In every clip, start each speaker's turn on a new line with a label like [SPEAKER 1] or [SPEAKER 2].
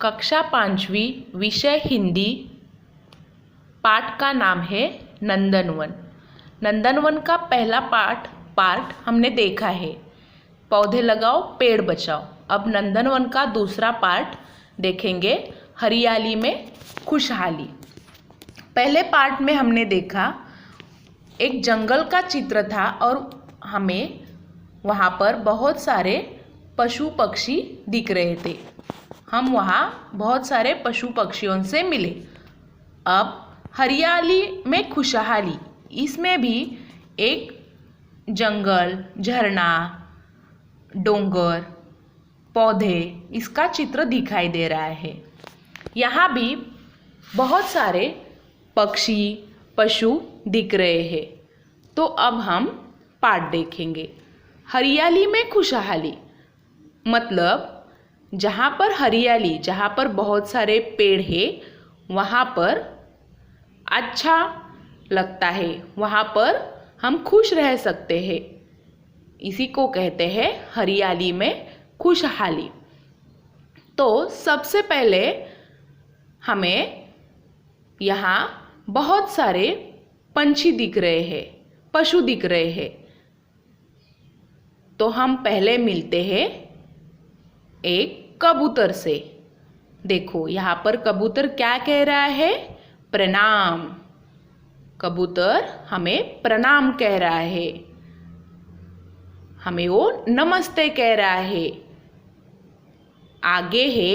[SPEAKER 1] कक्षा 5वीं विषय हिंदी। पाठ का नाम है नंदनवन। नंदनवन का पहला पार्ट हमने देखा है, पौधे लगाओ पेड़ बचाओ। अब नंदनवन का दूसरा पार्ट देखेंगे, हरियाली में खुशहाली। पहले पार्ट में हमने देखा एक जंगल का चित्र था और हमें वहाँ पर बहुत सारे पशु पक्षी दिख रहे थे। हम वहाँ बहुत सारे पशु पक्षियों से मिले। अब हरियाली में खुशहाली, इसमें भी एक जंगल, झरना, डोंगर, पौधे, इसका चित्र दिखाई दे रहा है। यहाँ भी बहुत सारे पक्षी पशु दिख रहे हैं। तो अब हम पाठ देखेंगे। हरियाली में खुशहाली मतलब जहाँ पर हरियाली, जहाँ पर बहुत सारे पेड़ हैं, वहाँ पर अच्छा लगता है, वहाँ पर हम खुश रह सकते हैं। इसी को कहते हैं हरियाली में खुशहाली। तो सबसे पहले हमें यहाँ बहुत सारे पंछी दिख रहे हैं, पशु दिख रहे हैं। तो हम पहले मिलते हैं एक कबूतर से। देखो यहाँ पर कबूतर क्या कह रहा है? प्रणाम। कबूतर हमें प्रणाम कह रहा है, हमें वो नमस्ते कह रहा है। आगे है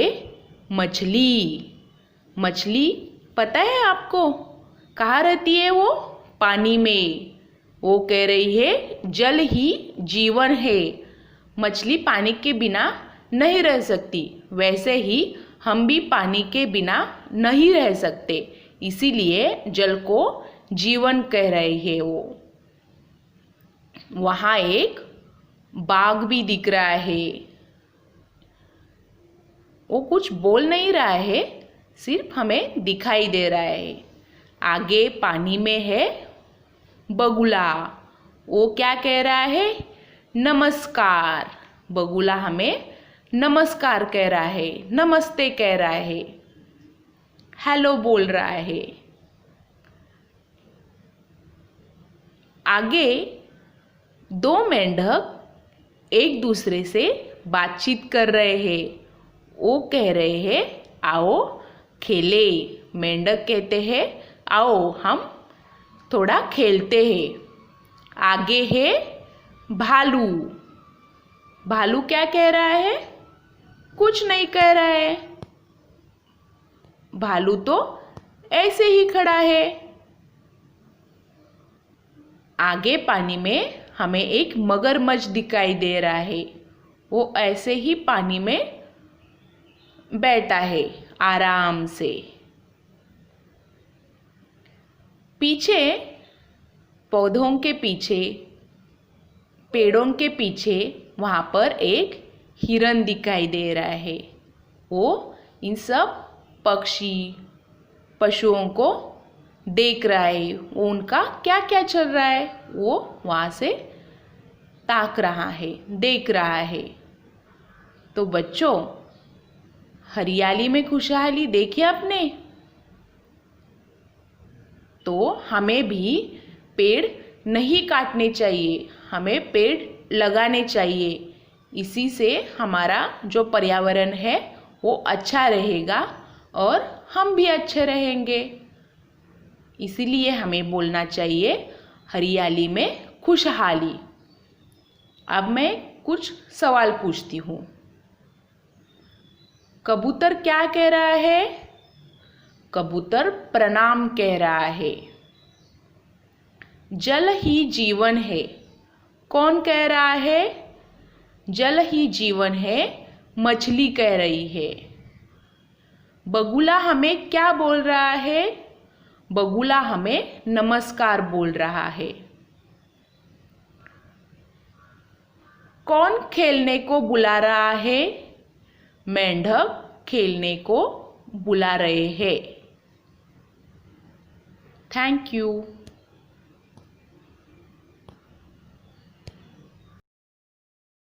[SPEAKER 1] मछली। मछली पता है आपको कहाँ रहती है? वो पानी में। वो कह रही है जल ही जीवन है। मछली पानी के बिना नहीं रह सकती, वैसे ही हम भी पानी के बिना नहीं रह सकते, इसीलिए जल को जीवन कह रहे हैं वो। वहाँ एक बाघ भी दिख रहा है। वो कुछ बोल नहीं रहा है, सिर्फ हमें दिखाई दे रहा है। आगे पानी में है बगुला। वो क्या कह रहा है? नमस्कार। बगुला हमें नमस्कार कह रहा है, नमस्ते कह रहा है, हेलो बोल रहा है। आगे दो मेंढक एक दूसरे से बातचीत कर रहे हैं। वो कह रहे हैं आओ खेले। मेंढक कहते हैं आओ हम थोड़ा खेलते हैं। आगे है भालू। भालू क्या कह रहा है? कुछ नहीं कह रहा है। भालू तो ऐसे ही खड़ा है। आगे पानी में हमें एक मगरमच्छ दिखाई दे रहा है। वो ऐसे ही पानी में बैठा है आराम से। पीछे पौधों के पीछे, पेड़ों के पीछे वहाँ पर एक हिरन दिखाई दे रहा है। वो इन सब पक्षी पशुओं को देख रहा है। वो उनका क्या क्या चल रहा है वो वहाँ से ताक रहा है, देख रहा है। तो बच्चों, हरियाली में खुशहाली देखी आपने? तो हमें भी पेड़ नहीं काटने चाहिए, हमें पेड़ लगाने चाहिए। इसी से हमारा जो पर्यावरण है वो अच्छा रहेगा और हम भी अच्छे रहेंगे। इसीलिए हमें बोलना चाहिए हरियाली में खुशहाली। अब मैं कुछ सवाल पूछती हूँ। कबूतर क्या कह रहा है? कबूतर प्रणाम कह रहा है। जल ही जीवन है, कौन कह रहा है? जल ही जीवन है, मछली कह रही है। बगुला हमें क्या बोल रहा है? बगुला हमें नमस्कार बोल रहा है। कौन खेलने को बुला रहा है? मेंढक खेलने को बुला रहे हैं। Thank you.